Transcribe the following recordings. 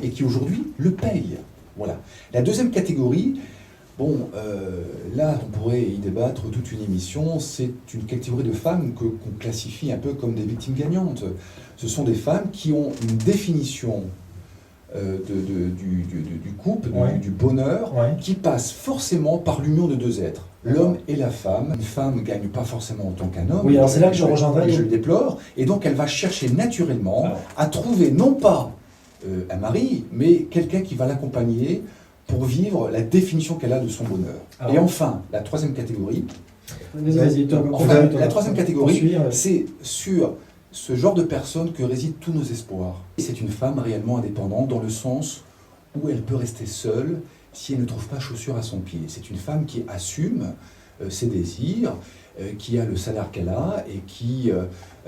et qui aujourd'hui le paye. Voilà. La deuxième catégorie, bon, là on pourrait y débattre toute une émission, c'est une catégorie de femmes qu'on classifie un peu comme des victimes gagnantes. Ce sont des femmes qui ont une définition du couple, du bonheur, qui passe forcément par l'union de deux êtres, l'homme et la femme. Une femme ne gagne pas forcément autant qu'un homme. Oui, alors c'est là que je rejoindrai. Je le déplore. Et donc elle va chercher naturellement à trouver non pas un mari, mais quelqu'un qui va l'accompagner pour vivre la définition qu'elle a de son bonheur. Et enfin, la troisième catégorie, c'est sur ce genre de personne que résident tous nos espoirs. C'est une femme réellement indépendante dans le sens où elle peut rester seule si elle ne trouve pas chaussure à son pied. C'est une femme qui assume ses désirs, qui a le salaire qu'elle a et qui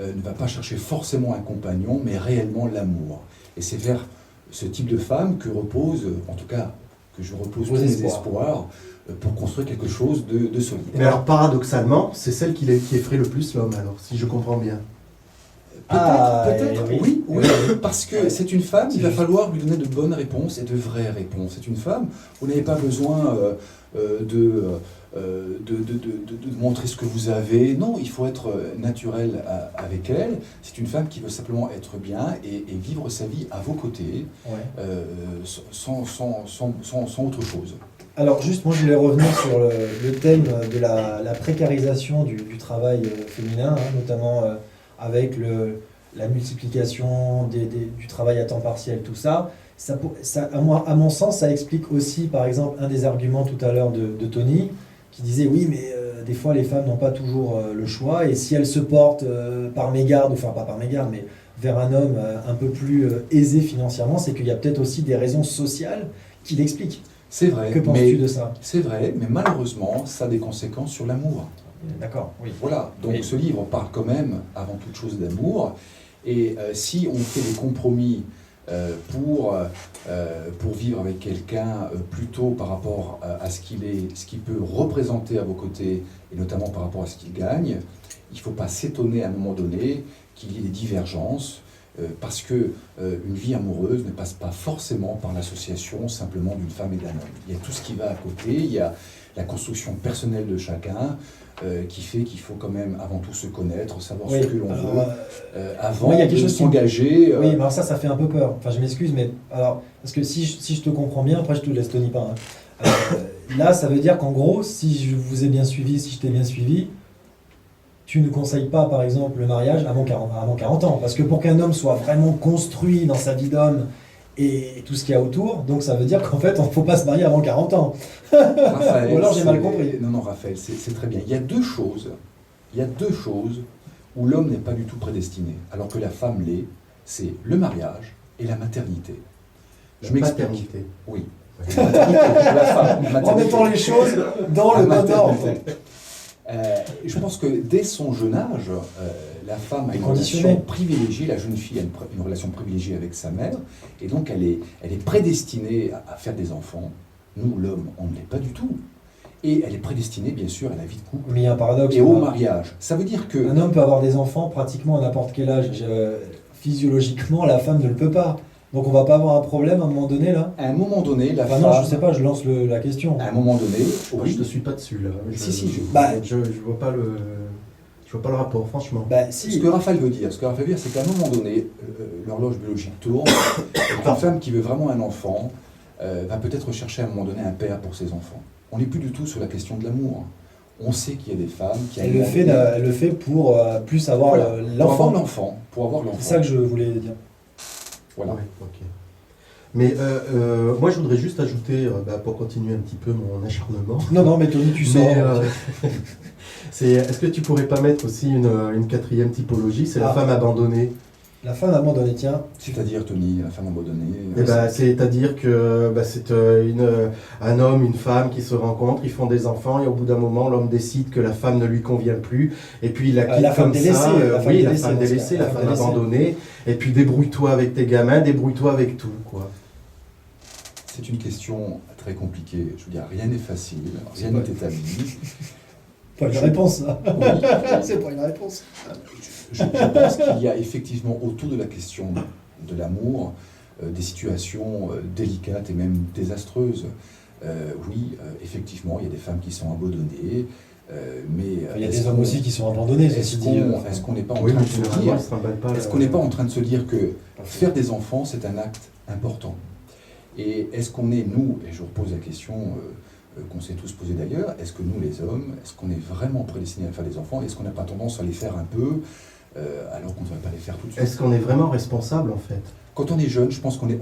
ne va pas chercher forcément un compagnon, mais réellement l'amour. Et c'est vers ce type de femme que je repose tous mes espoirs pour construire quelque chose de solide. Mais alors paradoxalement, c'est celle qui effraie le plus l'homme, alors, si je comprends bien. Peut-être, oui, parce que c'est une femme, il va falloir lui donner de bonnes réponses et de vraies réponses. C'est une femme, vous n'avez pas besoin de montrer ce que vous avez. Non, il faut être naturel avec elle. C'est une femme qui veut simplement être bien et vivre sa vie à vos côtés, sans autre chose. Alors juste, moi je voulais revenir sur le thème de la précarisation du travail féminin, notamment avec la multiplication du travail à temps partiel, tout ça. À mon sens, ça explique aussi, par exemple, un des arguments tout à l'heure de Tony, qui disait oui, mais des fois les femmes n'ont pas toujours le choix, et si elles se portent par mégarde, enfin pas par mégarde, mais vers un homme un peu plus aisé financièrement, c'est qu'il y a peut-être aussi des raisons sociales qui l'expliquent. C'est vrai. Que penses-tu de ça ? C'est vrai, mais malheureusement, ça a des conséquences sur l'amour. D'accord, oui. Voilà, donc ce livre parle quand même avant toute chose d'amour, et si on fait des compromis pour vivre avec quelqu'un plutôt par rapport à ce qu'il peut représenter à vos côtés, et notamment par rapport à ce qu'il gagne, il ne faut pas s'étonner à un moment donné qu'il y ait des divergences, parce que une vie amoureuse ne passe pas forcément par l'association simplement d'une femme et d'un homme. Il y a tout ce qui va à côté, il y a la construction personnelle de chacun, qui fait qu'il faut quand même avant tout se connaître, savoir ce que l'on veut, avant de s'engager. Oui, mais alors ça fait un peu peur. Enfin, je m'excuse, mais alors, parce que si je te comprends bien, après je te laisse Tony pas. Là, ça veut dire qu'en gros, si je vous ai bien suivi, si je t'ai bien suivi, tu ne conseilles pas, par exemple, le mariage avant 40 ans. Parce que pour qu'un homme soit vraiment construit dans sa vie d'homme et tout ce qu'il y a autour, donc ça veut dire qu'en fait, on ne faut pas se marier avant 40 ans. Raphaël, ou alors j'ai mal compris. Non, Raphaël, c'est très bien. Il y a deux choses où l'homme n'est pas du tout prédestiné, alors que la femme l'est, c'est le mariage et la maternité. Je m'explique. Oui. La maternité, la femme. En mettant les choses dans le bon ordre. Je pense que dès son jeune âge, la femme a une relation privilégiée, la jeune fille a une relation privilégiée avec sa mère, et donc elle est prédestinée à faire des enfants. Nous, l'homme, on ne l'est pas du tout. Et elle est prédestinée, bien sûr, à la vie de couple. Mais il y a un paradoxe. Et au mariage. Ça veut dire que... Un homme peut avoir des enfants pratiquement à n'importe quel âge. Physiologiquement, la femme ne le peut pas. Donc on va pas avoir un problème à un moment donné, là ? À un moment donné, la femme... Non, je sais pas, je lance la question. À un moment donné... Moi, je ne te suis pas dessus, là. Je vois pas le rapport, franchement. Si. Ce que Raphaël veut dire, c'est qu'à un moment donné, l'horloge biologique tourne, et une femme qui veut vraiment un enfant va peut-être chercher à un moment donné un père pour ses enfants. On n'est plus du tout sur la question de l'amour. On sait qu'il y a des femmes qui... Elle le fait pour plus avoir l'enfant. Pour avoir l'enfant. C'est ça que je voulais dire. Voilà. Ouais, ok. Mais moi, je voudrais juste ajouter, pour continuer un petit peu mon acharnement. Non, mais Tony, tu sors. Est-ce que tu pourrais pas mettre aussi une quatrième typologie, c'est la femme abandonnée. La femme abandonnée, tiens. C'est-à-dire, Tony, la femme abandonnée. C'est-à-dire que c'est un homme, une femme qui se rencontrent, ils font des enfants, et au bout d'un moment, l'homme décide que la femme ne lui convient plus, et puis il la quitte comme ça. La femme délaissée, la femme abandonnée, et puis débrouille-toi avec tes gamins, débrouille-toi avec tout, quoi. C'est une question très compliquée. Je veux dire, rien n'est facile, rien n'est établi. Pas une réponse, ça. Oui. C'est pas une réponse. Je pense qu'il y a effectivement autour de la question de l'amour des situations délicates et même désastreuses. Oui, effectivement, il y a des femmes qui sont abandonnées, mais il y a des hommes aussi qui sont abandonnés. Est-ce qu'on n'est pas en train de se dire, est-ce qu'on n'est pas en train de se dire que faire des enfants, c'est un acte important? Et est-ce qu'on est, nous, et je vous repose la question qu'on s'est tous posée d'ailleurs, est-ce que nous les hommes, est-ce qu'on est vraiment prédestinés à faire des enfants? Est-ce qu'on n'a pas tendance à les faire un peu alors qu'on ne devrait pas les faire tout de suite? Est-ce qu'on est vraiment responsable en fait? Quand on est jeune, je pense qu'on est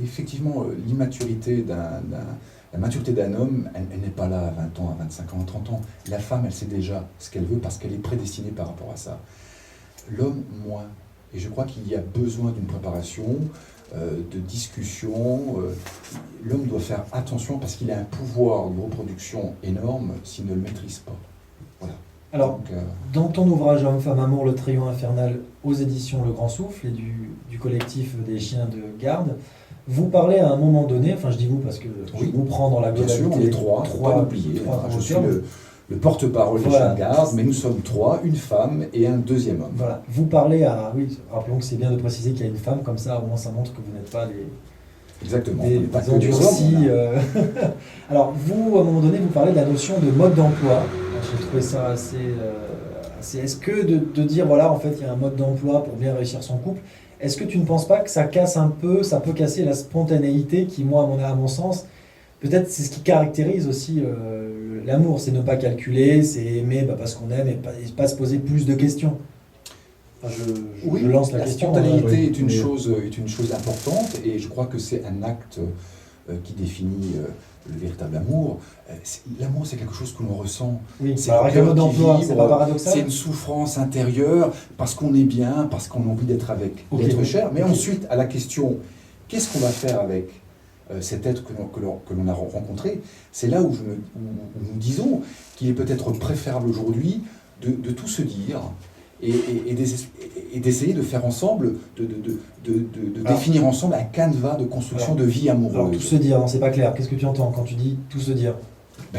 effectivement, l'immaturité la maturité d'un homme, elle n'est pas là à 20 ans, à 25 ans, à 30 ans. La femme, elle sait déjà ce qu'elle veut parce qu'elle est prédestinée par rapport à ça. L'homme, moins. Et je crois qu'il y a besoin d'une préparation, de discussion. L'homme doit faire attention parce qu'il a un pouvoir de reproduction énorme s'il ne le maîtrise pas. Voilà. Alors, dans ton ouvrage Homme, Femme, Amour, le Triomphe infernal, aux éditions Le Grand Souffle et du collectif des chiens de garde, vous parlez à un moment donné, enfin je dis vous parce que je vous prends dans la globalité. Bien sûr, on est trois, pas l'oublier. Je suis le porte-parole des chiens de garde, mais nous sommes trois, une femme et un deuxième homme. Voilà, vous parlez à... Oui, rappelons que c'est bien de préciser qu'il y a une femme, comme ça au moins ça montre que vous n'êtes pas des... Exactement, pas que des endurcis. Alors vous, à un moment donné, vous parlez de la notion de mode d'emploi. J'ai trouvé ça assez... Est-ce que de dire, voilà, en fait, il y a un mode d'emploi pour bien réussir son couple, est-ce que tu ne penses pas que ça casse un peu, ça peut casser la spontanéité qui, moi, à mon sens, peut-être c'est ce qui caractérise aussi l'amour, c'est ne pas calculer, c'est aimer parce qu'on aime et pas se poser plus de questions. Enfin, je lance la question. La spontanéité est une chose importante et je crois que c'est un acte qui définit le véritable amour. L'amour, c'est quelque chose que l'on ressent. Oui, c'est un mode d'emploi, c'est pas paradoxal. C'est une souffrance intérieure parce qu'on est bien, parce qu'on a envie d'être avec l'être cher. Mais ensuite, à la question, qu'est-ce qu'on va faire avec cet être que l'on a rencontré? C'est là où nous disons qu'il est peut-être préférable aujourd'hui de tout se dire et d'essayer de faire ensemble, de définir ensemble un canevas de construction de vie amoureuse. Alors tout se dire, non, c'est pas clair. Qu'est-ce que tu entends quand tu dis tout se dire?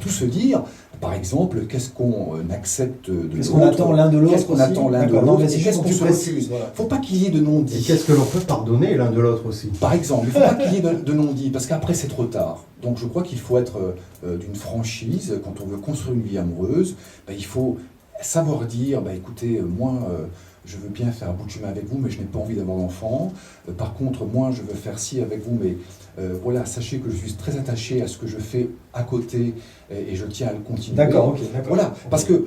Tout se dire, par exemple, qu'est-ce qu'on accepte de l'autre, qu'est-ce qu'on attend l'un de l'autre, qu'est-ce qu'on attend l'un de l'autre, et qu'est-ce qu'on se refuse. Il ne faut pas qu'il y ait de non-dit. Et qu'est-ce que l'on peut pardonner l'un de l'autre aussi? Par exemple, il ne faut pas qu'il y ait de non-dit, parce qu'après c'est trop tard. Donc je crois qu'il faut être d'une franchise, quand on veut construire une vie amoureuse, il faut savoir dire, écoutez, moi je veux bien faire un bout de chemin avec vous, mais je n'ai pas envie d'avoir d'enfant. Par contre, moi je veux faire ci avec vous, mais voilà, sachez que je suis très attaché à ce que je fais à côté et je tiens à le continuer. D'accord. Voilà, parce que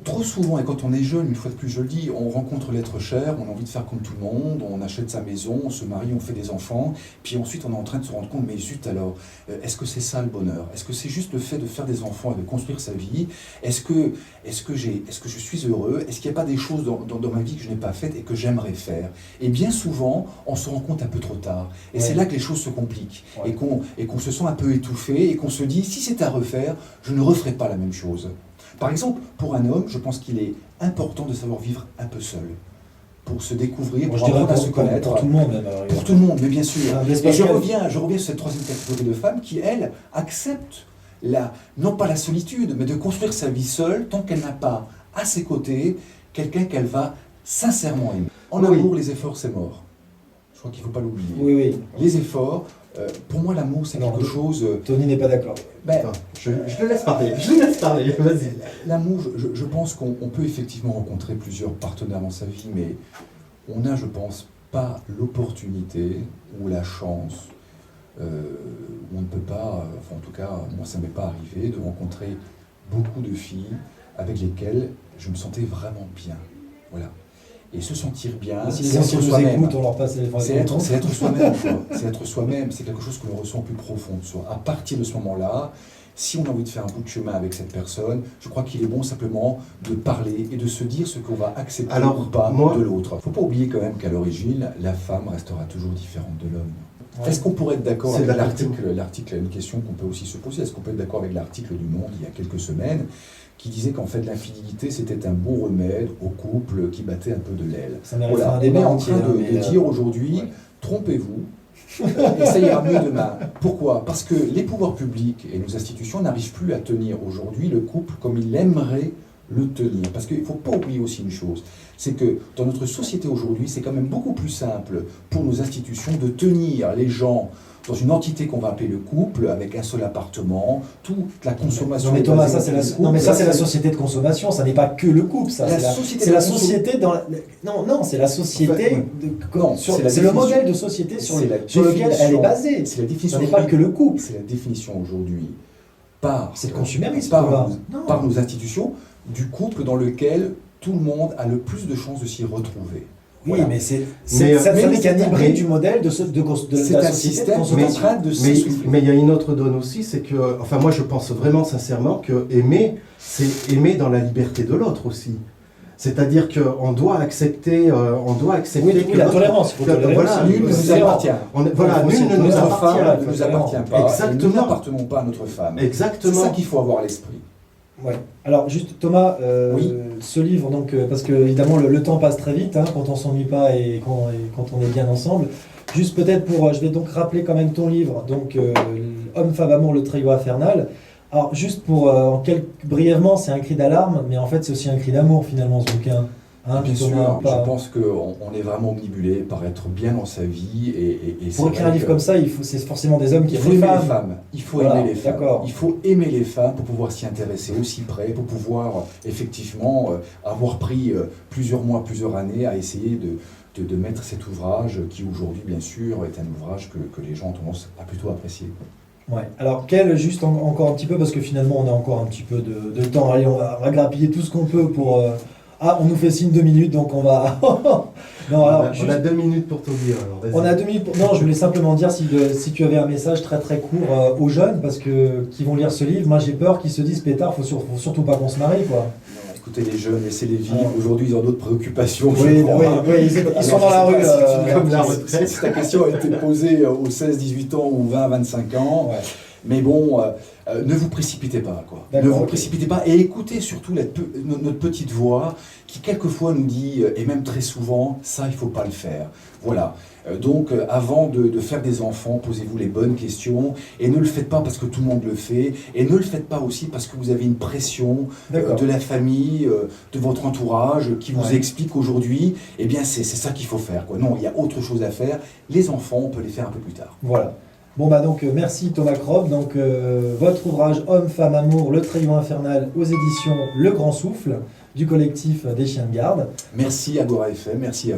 trop souvent, et quand on est jeune, une fois de plus je le dis, on rencontre l'être cher, on a envie de faire comme tout le monde, on achète sa maison, on se marie, on fait des enfants, puis ensuite on est en train de se rendre compte, mais zut alors, est-ce que c'est ça le bonheur? Est-ce que c'est juste le fait de faire des enfants et de construire sa vie? Est-ce que je suis heureux? Est-ce qu'il n'y a pas des choses dans ma vie que je n'ai pas faites et que j'aimerais faire? Et bien souvent, on se rend compte un peu trop tard. Et c'est là que les choses se compliquent. Ouais. Et qu'on se sent un peu étouffé et qu'on se dit, si c'était à refaire, je ne referais pas la même chose. Par exemple, pour un homme, je pense qu'il est important de savoir vivre un peu seul. Pour se découvrir, pour apprendre à se connaître. Pour tout le monde, même. Pour tout le monde, mais bien sûr. Et je reviens sur cette troisième catégorie de femmes qui, elles, acceptent non pas la solitude, mais de construire sa vie seule tant qu'elle n'a pas à ses côtés quelqu'un qu'elle va sincèrement aimer. En amour, les efforts, c'est mort. Je crois qu'il ne faut pas l'oublier. Oui. Les efforts, pour moi, l'amour, c'est quelque chose... Tony n'est pas d'accord. Je te laisse parler. Vas-y. L'amour, je pense qu'on peut effectivement rencontrer plusieurs partenaires dans sa vie, mais on n'a, je pense, pas l'opportunité ou la chance, on ne peut pas, en tout cas, moi, ça ne m'est pas arrivé, de rencontrer beaucoup de filles avec lesquelles je me sentais vraiment bien. Voilà. Et se sentir bien, c'est être soi-même. C'est être soi-même. C'est être soi-même. C'est quelque chose que l'on ressent plus profond de soi. À partir de ce moment-là, si on a envie de faire un bout de chemin avec cette personne, je crois qu'il est bon simplement de parler et de se dire ce qu'on va accepter ou pas de l'autre. Il ne faut pas oublier quand même qu'à l'origine, la femme restera toujours différente de l'homme. Ouais. Est-ce qu'on pourrait être d'accord avec l'article, une question qu'on peut aussi se poser, est-ce qu'on peut être d'accord avec l'article du Monde il y a quelques semaines qui disait qu'en fait l'infidélité c'était un bon remède au couple qui battait un peu de l'aile. Voilà. On est en train de dire aujourd'hui, trompez-vous, et ça ira mieux demain. Pourquoi? Parce que les pouvoirs publics et nos institutions n'arrivent plus à tenir aujourd'hui le couple comme ils l'aimeraient le tenir. Parce qu'il ne faut pas oublier aussi une chose, c'est que dans notre société aujourd'hui, c'est quand même beaucoup plus simple pour nos institutions de tenir les gens dans une entité qu'on va appeler le couple, avec un seul appartement, toute la consommation... Non mais Thomas, ça c'est la société de consommation, ça n'est pas que le couple, ça. C'est la société dans... Non, c'est la société... C'est le modèle de société sur lequel elle est basée. C'est la définition. Ça n'est pas que le couple. C'est la définition aujourd'hui c'est le consumérisme, par nos institutions, du couple dans lequel tout le monde a le plus de chances de s'y retrouver. Oui, mais ça n'est qu'un hybride du modèle de la société de consommation. Mais il y a une autre donne aussi, c'est que, enfin moi je pense vraiment sincèrement que aimer, c'est aimer dans la liberté de l'autre aussi. C'est-à-dire qu'on doit accepter, que la tolérance, voilà, nul ne nous appartient. Nul ne nous appartient pas. Exactement. Nous n'appartenons pas à notre femme. Exactement. C'est ça qu'il faut avoir à l'esprit. Ouais. Alors juste Thomas, ce livre, donc, parce que évidemment le temps passe très vite quand on s'ennuie pas et quand on est bien ensemble. Juste peut-être je vais donc rappeler quand même ton livre, donc Homme, femme, amour, le trio infernal. Alors juste brièvement, c'est un cri d'alarme, mais en fait c'est aussi un cri d'amour finalement ce bouquin. Bien sûr, je pense qu'on est vraiment omnibulé par être bien dans sa vie. Et pour écrire un livre comme ça, c'est forcément des hommes qui aiment les femmes. Il faut aimer les femmes. Il faut aimer les femmes pour pouvoir s'y intéresser aussi près, pour pouvoir effectivement avoir pris plusieurs mois, plusieurs années à essayer de mettre cet ouvrage qui aujourd'hui, bien sûr, est un ouvrage que les gens ont tendance à plutôt apprécier. Ouais. Alors, juste encore un petit peu, parce que finalement on a encore un petit peu de temps. Allez, on va grappiller tout ce qu'on peut pour... on nous fait signe 2 minutes, donc on va... Non, alors, on a 2 minutes pour tout dire. Alors, on a 2 minutes Non, je voulais simplement dire si tu avais un message très très court aux jeunes, parce que qui vont lire ce livre, moi j'ai peur qu'ils se disent, pétard, faut surtout pas qu'on se marie, quoi. Non, écoutez, les jeunes, laissez-les vivre. Aujourd'hui, ils ont d'autres préoccupations. Oui, ils sont dans la rue. Comme la retraite. Si ta question a été posée aux 16-18 ans ou 20-25 ans... Ouais. Mais bon, ne vous précipitez pas, quoi. Ne vous précipitez pas et écoutez surtout notre petite voix qui quelquefois nous dit, et même très souvent, ça il ne faut pas le faire. Voilà. Donc avant de faire des enfants, posez-vous les bonnes questions et ne le faites pas parce que tout le monde le fait et ne le faites pas aussi parce que vous avez une pression de la famille, de votre entourage qui vous explique aujourd'hui, eh bien c'est ça qu'il faut faire, quoi. Non, il y a autre chose à faire. Les enfants, on peut les faire un peu plus tard. Voilà. Bon donc merci Thomas Crob, donc votre ouvrage Homme, femme, amour, le trio infernal aux éditions Le Grand Souffle du collectif des Chiens de Garde. Merci Agora FM, merci à vous.